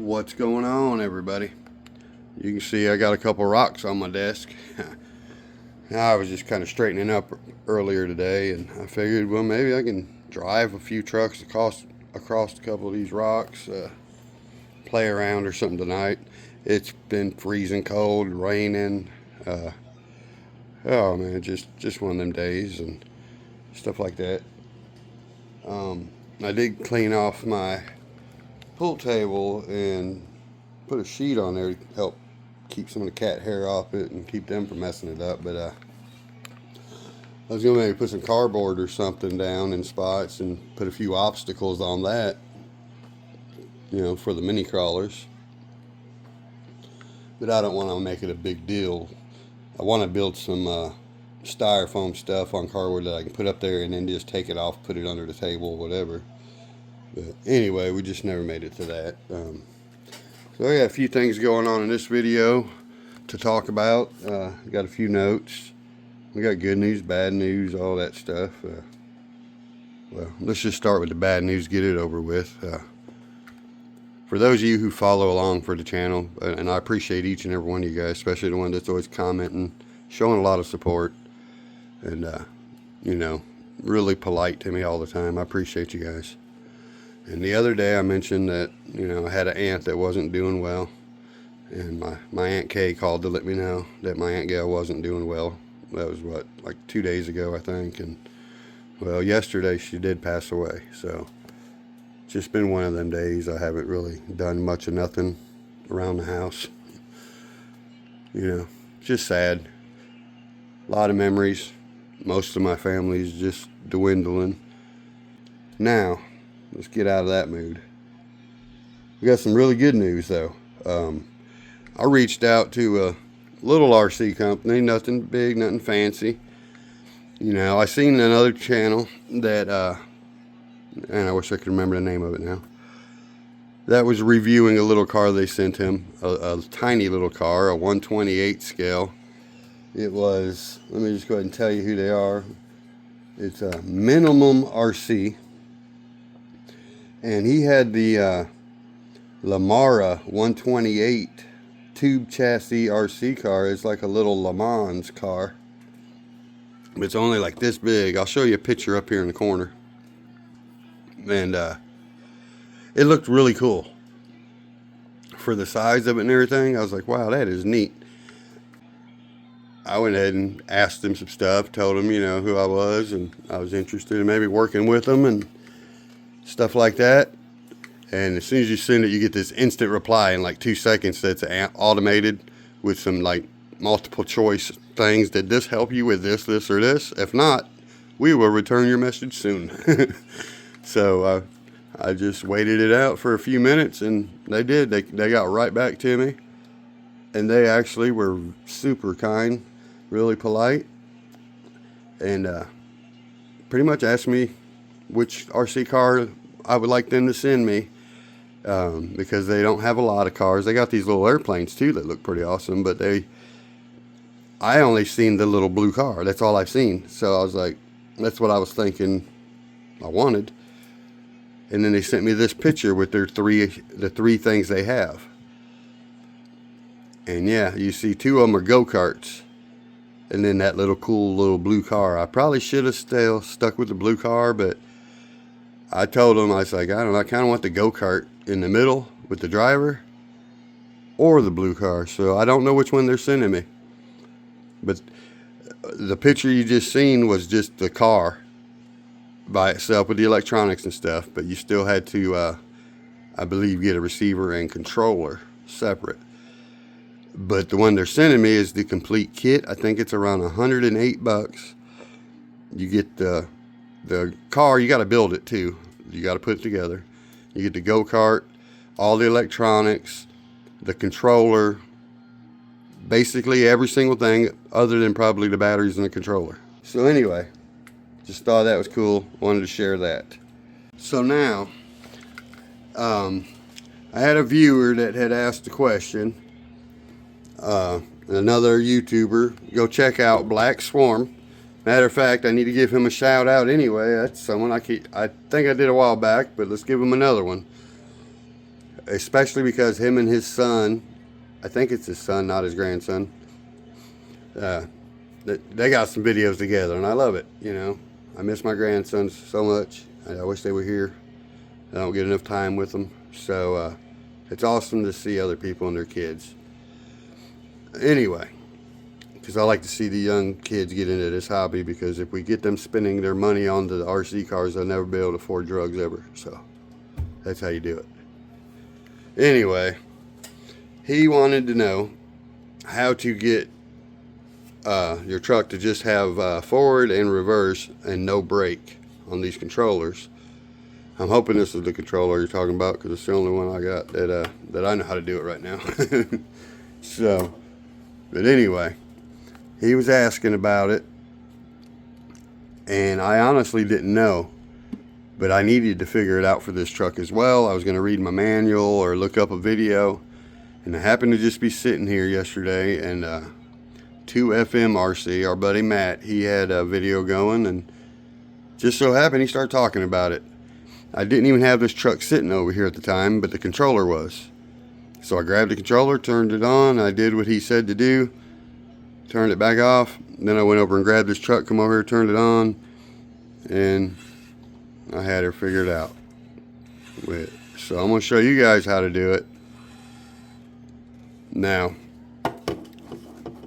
What's going on, everybody? You can see I got a couple rocks on my desk. I was just kind of straightening up earlier today, and I figured, well, maybe I can drive a few trucks across a couple of these rocks, play around or something tonight. It's been freezing cold, raining. Oh man, just one of them days and stuff like that. I did clean off my pool table and put a sheet on there to help keep some of the cat hair off it and keep them from messing it up. But I was gonna maybe put some cardboard or something down in spots and put a few obstacles on that, for the mini crawlers. But I don't want to make it a big deal. I want to build some styrofoam stuff on cardboard that I can put up there and then just take it off, put it under the table, whatever. But anyway, we just never made it to that. So I got a few things going on in this video to talk about. Got a few notes. We got good news, bad news, all that stuff. Well, let's just start with the bad news, get it over with. For those of you who follow along for the channel, and I appreciate each and every one of you guys, especially the one that's always commenting, showing a lot of support, and really polite to me all the time. I appreciate you guys. And the other day I mentioned that, I had an aunt that wasn't doing well. And my Aunt Kay called to let me know that my Aunt Gail wasn't doing well. That was like 2 days ago, I think. And well, yesterday she did pass away. So just been one of them days. I haven't really done much of nothing around the house. Just sad. A lot of memories. Most of my family's just dwindling. Now, let's get out of that mood. We got some really good news, though. I reached out to a little RC company, nothing big, nothing fancy. I seen another channel that, and I wish I could remember the name of it now, that was reviewing a little car they sent him, a tiny little car, a 128 scale. It was, let me just go ahead and tell you who they are. It's a Minimum RC. And he had the Lamara 128 tube chassis RC car. It's like a little Le Mans car. It's only like this big. I'll show you a picture up here in the corner. And it looked really cool. For the size of it and everything, I was like, wow, that is neat. I went ahead and asked him some stuff, told him, who I was, and I was interested in maybe working with him and stuff like that. And as soon as you send it, you get this instant reply in like 2 seconds that's automated with some like multiple choice things. Did this help you with this, or this? If not, we will return your message soon. So I just waited it out for a few minutes, and they did. They got right back to me, and they actually were super kind, really polite, and pretty much asked me which RC car I would like them to send me, because they don't have a lot of cars. They got these little airplanes too that look pretty awesome, but I only seen the little blue car. That's all I've seen. So I was like, that's what I was thinking I wanted. And then they sent me this picture with the three things they have. And yeah, you see two of them are go-karts. And then that cool little blue car. I probably should have still stuck with the blue car, but I told them, I was like, I don't know, I kind of want the go-kart in the middle with the driver or the blue car. So I don't know which one they're sending me. But the picture you just seen was just the car by itself with the electronics and stuff. But you still had to, I believe, get a receiver and controller separate. But the one they're sending me is the complete kit. I think it's around $108. You get the car, you got to build it too. You got to put it together. You get the go-kart, all the electronics, the controller, basically every single thing other than probably the batteries and the controller. So anyway, just thought that was cool. Wanted to share that. So now, I had a viewer that had asked a question. Another YouTuber, go check out Black Swarm. Matter of fact, I need to give him a shout out anyway. That's someone I think I did a while back, but let's give him another one. especially because him and his son, I think it's his son, not his grandson, they got some videos together, and I love it. You know, I miss my grandsons so much. I wish they were here. I don't get enough time with them, so it's awesome to see other people and their kids. Anyway, because I like to see the young kids get into this hobby, because if we get them spending their money on the RC cars, they'll never be able to afford drugs ever. So that's how you do it. Anyway, he wanted to know how to get your truck to just have forward and reverse and no brake on these controllers. I'm hoping this is the controller you're talking about, because it's the only one I got that I know how to do it right now. So, but anyway, he was asking about it, and I honestly didn't know, but I needed to figure it out for this truck as well. I was going to read my manual or look up a video, and I happened to just be sitting here yesterday, and 2FMRC, our buddy Matt, he had a video going, and just so happened he started talking about it. I didn't even have this truck sitting over here at the time, but the controller was. So I grabbed the controller, turned it on, I did what he said to do, turned it back off, then I went over and grabbed this truck, come over here, turned it on, and I had her figured out. So I'm going to show you guys how to do it. Now,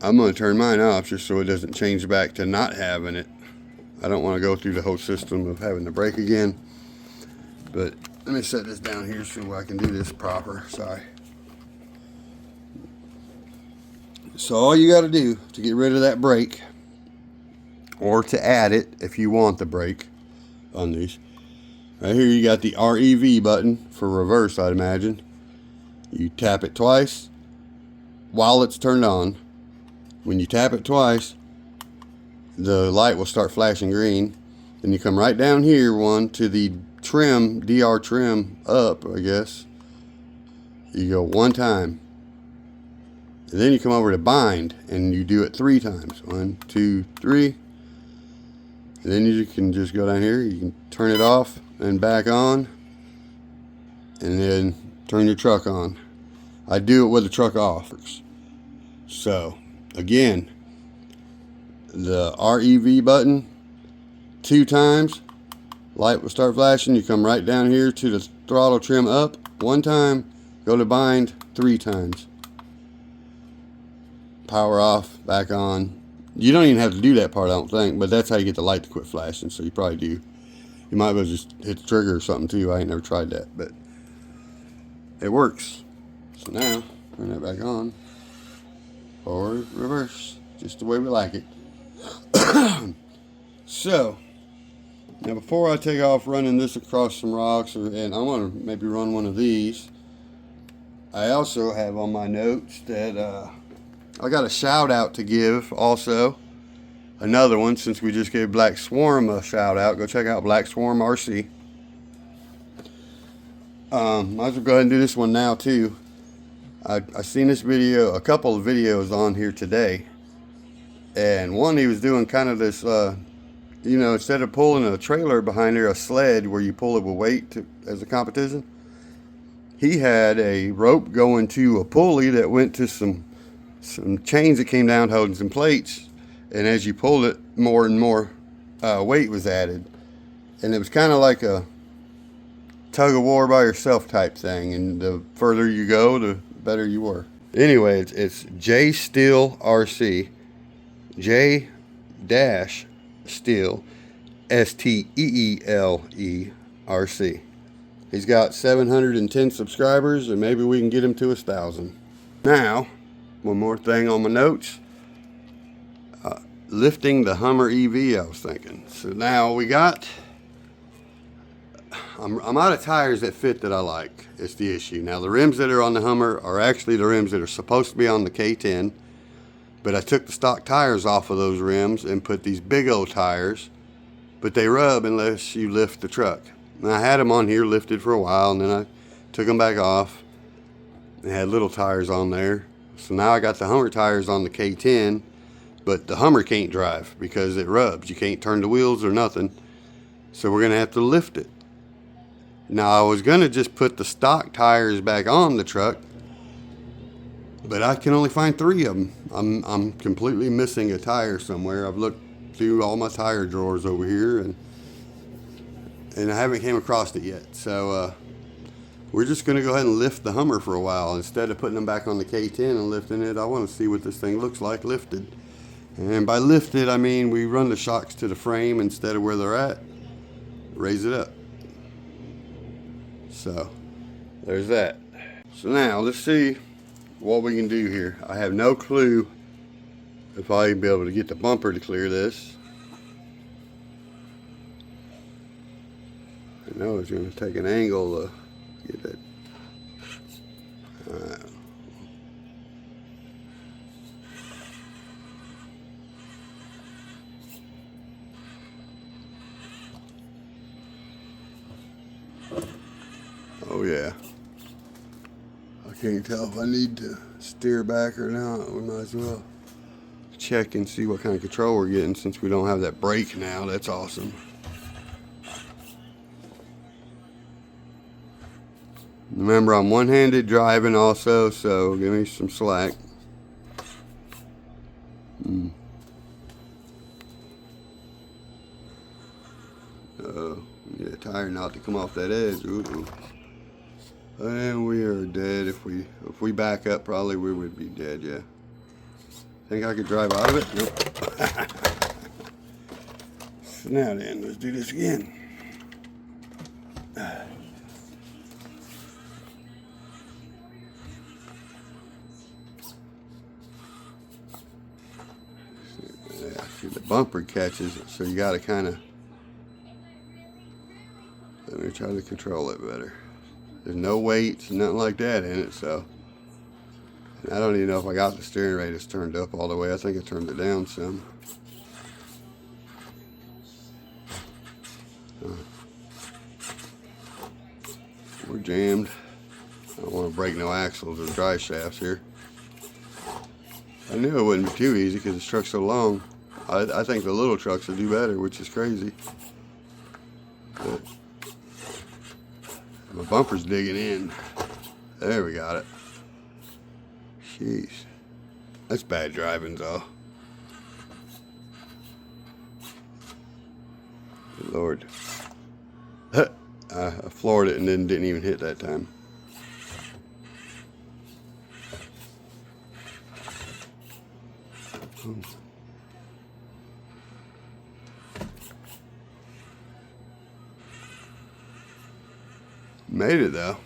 I'm going to turn mine off just so it doesn't change back to not having it. I don't want to go through the whole system of having to brake again. But let me set this down here so I can do this proper. Sorry. So all you got to do to get rid of that brake, or to add it if you want the brake on these, right here you got the REV button for reverse, I'd imagine. You tap it twice while it's turned on. When you tap it twice, the light will start flashing green. Then you come right down here to the trim, DR trim up, I guess. You go one time. And then you come over to bind, and you do it 3 times. 1, 2, 3. And then you can just go down here. You can turn it off and back on. And then turn your truck on. I do it with the truck off. So, again, the REV button 2 times, light will start flashing. You come right down here to the throttle trim up 1 time, go to bind 3 times, power off, back on. You don't even have to do that part, I don't think, but that's how you get the light to quit flashing. So you probably do. You might as well just hit the trigger or something too. I ain't never tried that, but it works. So now turn that back on, forward, reverse, just the way we like it. So now, before I take off running this across some rocks, and I want to maybe run one of these, I also have on my notes that I got a shout out to give also. Another one, since we just gave Black Swarm a shout out. Go check out Black Swarm RC. Might as well go ahead and do this one now too. I seen this video, a couple of videos on here today. And one, he was doing kind of this, you know, instead of pulling a trailer behind there, a sled where you pull it with weight as a competition, he had a rope going to a pulley that went to some chains that came down holding some plates. And as you pulled it, more and more weight was added. And it was kind of like a tug of war by yourself type thing. And the further you go, the better you were. Anyway, it's J Steel RC. J dash Steel, STEELE RC. He's got 710 subscribers, and maybe we can get him to 1,000. Now, one more thing on my notes. Lifting the Hummer EV, I was thinking. So now we got, I'm out of tires that fit that I like. It's the issue. Now the rims that are on the Hummer are actually the rims that are supposed to be on the K10. But I took the stock tires off of those rims and put these big old tires, but they rub unless you lift the truck. And I had them on here lifted for a while, and then I took them back off and had little tires on there. So now I got the Hummer tires on the K10, but the Hummer can't drive because it rubs. You can't turn the wheels or nothing. So we're gonna have to lift it. Now I was gonna just put the stock tires back on the truck, but I can only find 3 of them. I'm completely missing a tire somewhere. I've looked through all my tire drawers over here, and I haven't came across it yet. So we're just gonna go ahead and lift the Hummer for a while. Instead of putting them back on the K10 and lifting it, I want to see what this thing looks like lifted. And by lifted, I mean we run the shocks to the frame instead of where they're at, raise it up. So there's that. So now let's see what we can do here. I have no clue if I'll even be able to get the bumper to clear this. I know it's going to take an angle to get that. Oh yeah. I can't tell if I need to steer back or not. We might as well check and see what kind of control we're getting since we don't have that brake now. That's awesome. Remember, I'm one-handed driving also, so give me some slack. Get a tire knot to come off that edge. Ooh. And we are dead. If we back up, probably we would be dead. Yeah. Think I could drive out of it? Nope. So now then, let's do this again. Yeah, see, the bumper catches it, so you got to kind of. Let me try to control it better. There's no weights, nothing like that in it, so. And I don't even know if I got the steering radius turned up all the way. I think I turned it down some. We're jammed. I don't want to break no axles or drive shafts here. I knew it wouldn't be too easy because this truck's so long. I think the little trucks will do better, which is crazy. But my bumper's digging in. There, we got it. Jeez. That's bad driving, though. Good Lord. I floored it and then didn't even hit that time. Made it though.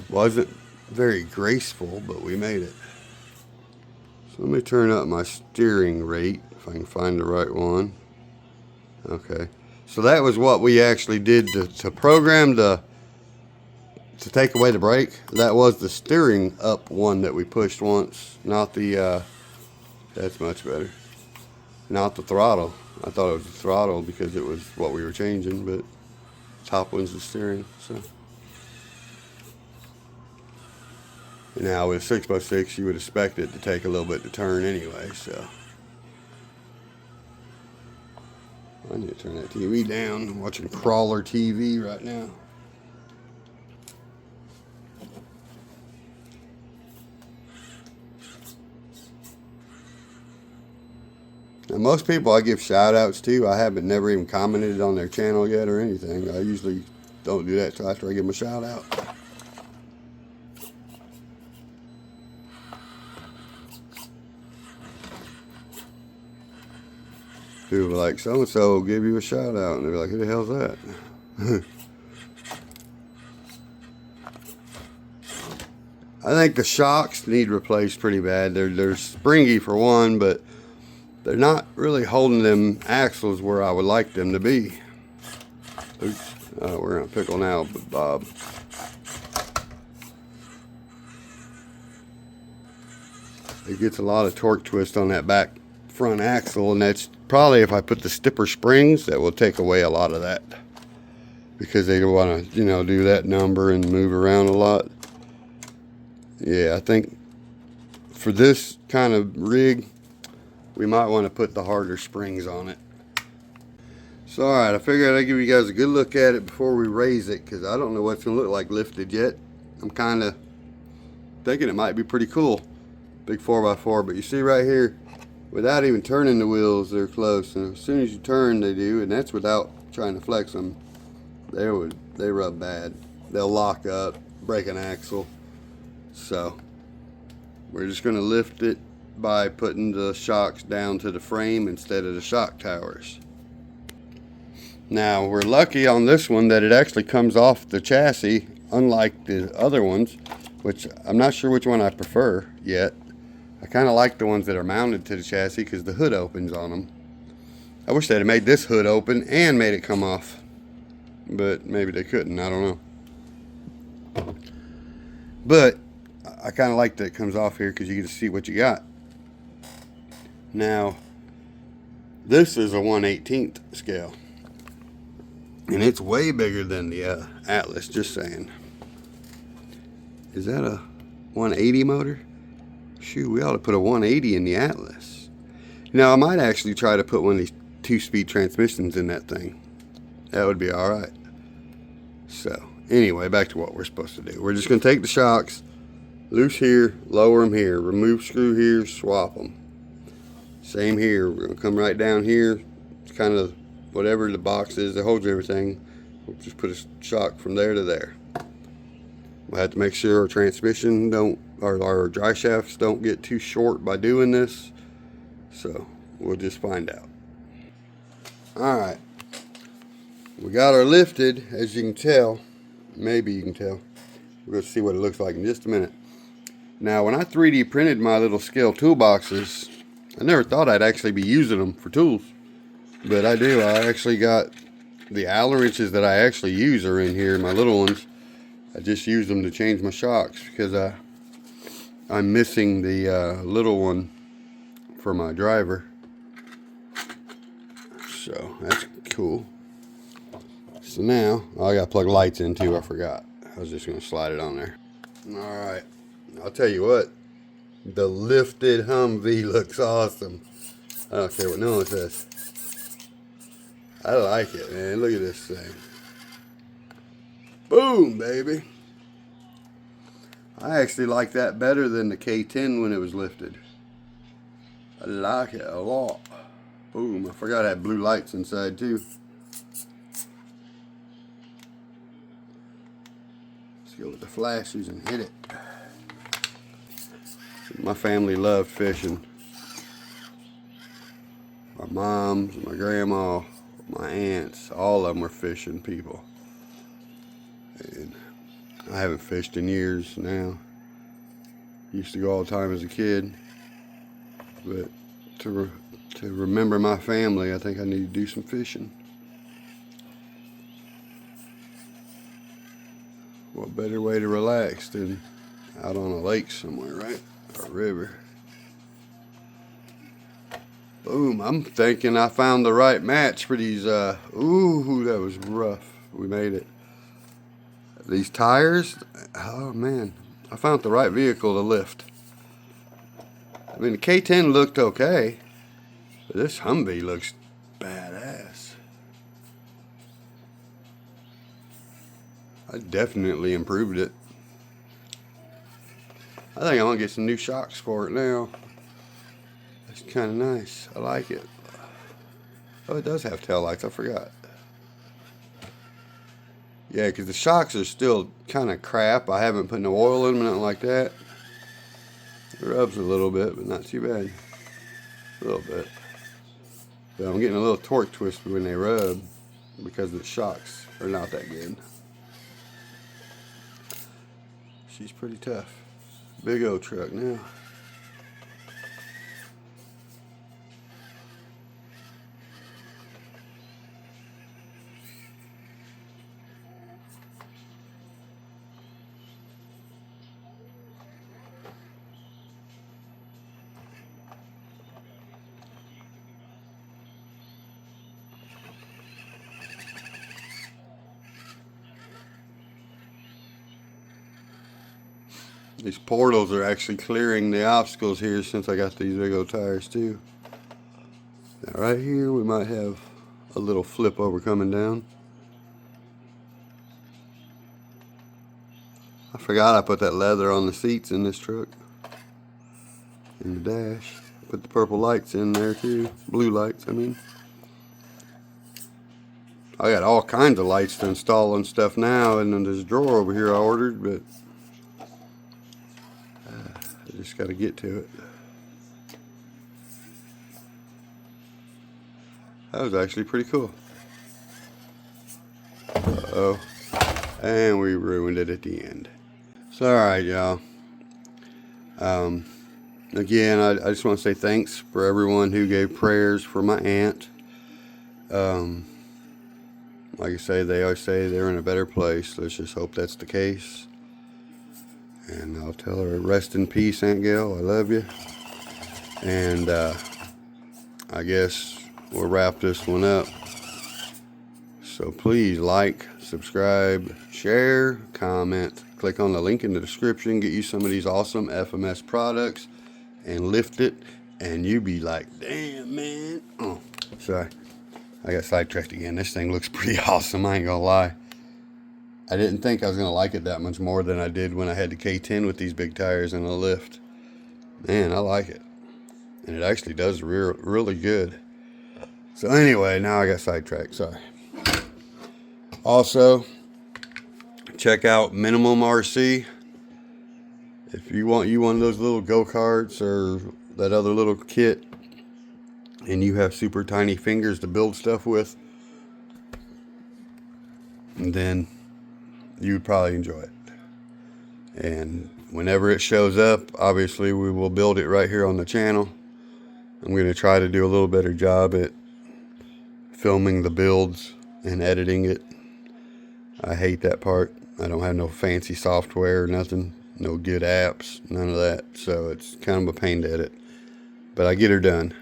Wasn't very graceful, but we made it. So let me turn up my steering rate if I can find the right one. Okay. So that was what we actually did to program to take away the brake. That was the steering up one that we pushed once, not the, that's much better. Not the throttle. I thought it was the throttle because it was what we were changing, but top one's the steering, so. Now with 6x6, you would expect it to take a little bit to turn anyway, so. I need to turn that TV down. I'm watching Crawler TV right now. Now most people I give shout outs to, I haven't never even commented on their channel yet or anything. I usually don't do that until after I give them a shout out. People are like, so-and-so will give you a shout out, and they're like, who the hell's that? I think the shocks need replaced pretty bad. They're springy for one, but they're not really holding them axles where I would like them to be. Oops, we're in a pickle now, Bob. It gets a lot of torque twist on that back front axle, and that's probably, if I put the stipper springs, that will take away a lot of that, because they want to, you know, do that number and move around a lot. Yeah, I think for this kind of rig, we might want to put the harder springs on it. So alright, I figured I'd give you guys a good look at it before we raise it, because I don't know what it's going to look like lifted yet. I'm kind of thinking it might be pretty cool. Big 4x4, but you see right here, without even turning the wheels, they're close. And as soon as you turn, they do, and that's without trying to flex them. They rub bad. They'll lock up, break an axle. So we're just going to lift it by putting the shocks down to the frame instead of the shock towers. Now we're lucky on this one that it actually comes off the chassis, unlike the other ones, which I'm not sure which one I prefer yet. I kind of like the ones that are mounted to the chassis because the hood opens on them. I wish they'd have made this hood open and made it come off, but maybe they couldn't, I don't know. But I kind of like that it comes off here because you get to see what you got. Now this is a 1/18th scale, and it's way bigger than the Atlas, just saying. Is that a 180 motor? Shoot, we ought to put a 180 in the Atlas. Now I might actually try to put one of these 2-speed transmissions in that thing. That would be alright. So anyway, back to what we're supposed to do. We're just going to take the shocks, loose here, lower them here, remove screw here, swap them. Same here. We're going to come right down here. It's kind of whatever the box is that holds everything. We'll just put a shock from there to there. We'll have to make sure our transmission don't, or our dry shafts don't get too short by doing this. So we'll just find out. Alright. We got our lifted, as you can tell. Maybe you can tell. We're going to see what it looks like in just a minute. Now when I 3D printed my little scale toolboxes, I never thought I'd actually be using them for tools. But I do. I actually got the Allen wrenches that I actually use are in here, my little ones. I just use them to change my shocks because I'm missing the little one for my driver. So that's cool. So now, I gotta plug lights in too, I forgot. I was just gonna slide it on there. Alright, I'll tell you what, the lifted Humvee looks awesome. I don't care what no one says. I like it, man. Look at this thing. Boom, baby. I actually like that better than the K10 when it was lifted. I like it a lot. Boom, I forgot I had blue lights inside too. Let's go with the flashes and hit it. My family loved fishing. My moms, my grandma, my aunts, all of them were fishing people. And I haven't fished in years now. Used to go all the time as a kid. But to remember my family, I think I need to do some fishing. What better way to relax than out on a lake somewhere, right? Or a river. Boom, I'm thinking I found the right match for these, ooh, that was rough. We made it. These tires, oh man, I found the right vehicle to lift. I mean, the K10 looked okay, but this Humvee looks badass. I definitely improved it. I think I'm gonna get some new shocks for it now. It's kind of nice. I like it. Oh, it does have tail lights. I forgot. Yeah, because the shocks are still kind of crap. I haven't put no oil in them, nothing like that. It rubs a little bit, but not too bad. A little bit. But I'm getting a little torque twist when they rub because the shocks are not that good. She's pretty tough. Big old truck now. These portals are actually clearing the obstacles here since I got these big old tires too. Now right here we might have a little flip over coming down. I forgot I put that leather on the seats in this truck. In the dash. Put the purple lights in there too. Blue lights, I mean. I got all kinds of lights to install and stuff now, and then this drawer over here I ordered, but I just got to get to it. That was actually pretty cool. Uh-oh. And we ruined it at the end. So, alright, y'all. Again, I just want to say thanks for everyone who gave prayers for my aunt. Like I say, they always say they're in a better place. Let's just hope that's the case. And I'll tell her, rest in peace, Aunt Gail. I love you. And I guess we'll wrap this one up. So please like, subscribe, share, comment. Click on the link in the description. Get you some of these awesome FMS products and lift it. And you be like, damn, man. Oh, sorry. I got sidetracked again. This thing looks pretty awesome, I ain't gonna lie. I didn't think I was gonna like it that much more than I did when I had the K10 with these big tires and a lift. Man, I like it. And it actually does really good. So anyway, now I got sidetracked, sorry. Also, check out Minimum RC. If you want one of those little go-karts or that other little kit, and you have super tiny fingers to build stuff with, then you would probably enjoy it. And whenever it shows up, obviously we will build it right here on the channel. I'm going to try to do a little better job at filming the builds and editing it. I hate that part. I don't have no fancy software or nothing, no good apps, none of that, so it's kind of a pain to edit, but I get her done.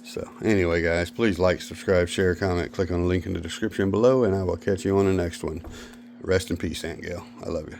So anyway, guys, please like, subscribe, share, comment, click on the link in the description below, and I will catch you on the next one. Rest in peace, Aunt Gail. I love you.